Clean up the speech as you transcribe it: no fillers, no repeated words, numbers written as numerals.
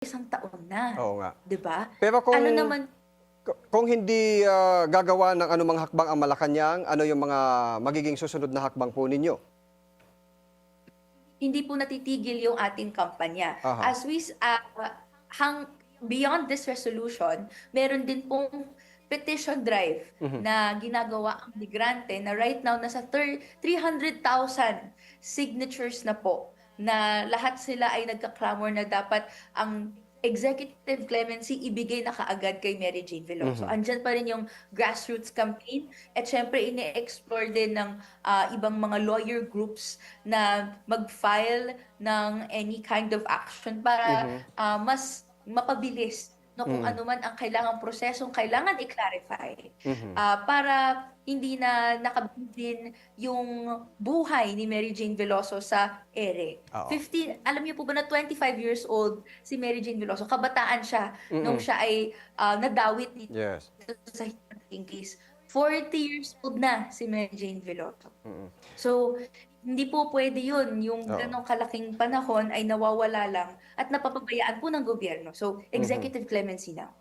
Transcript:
isang taon na, Oo nga. 'di ba? Pero Ano naman kung hindi, gagawa ng anumang hakbang ang Malacanang, ano yung mga magiging susunod na hakbang po ninyo? hindi po natitigil yung ating kampanya. Aha. As we beyond this resolution, meron din pong petition drive Mhm. na ginagawa ang migrante na right now nasa 300,000 signatures na po na lahat sila ay nagka-clamor na dapat ang executive clemency ibigay na kaagad kay Mary Jane Veloso. Mhm. Andyan pa rin yung grassroots campaign at syempre ini-explore din ng ibang mga lawyer groups na mag-file ng any kind of action para Mhm. mas mapabilis no kung Mm. ano man ang kailangang prosesong kailangan i-clarify Mhm. para hindi na nakabigin yung buhay ni Mary Jane Veloso sa ere. Oo. 15, alam niyo po ba na 25 years old si Mary Jane Veloso? Kabataan siya nung Mm. siya ay nadawit dito Yes. sa Hiking case. 40 years old na si Mary Jane Veloso. Mm. So, hindi po pwede yun, yung Oo. ganong kalaking panahon ay nawawala lang at napapabayaan po ng gobyerno. So, Mhm. executive clemency now.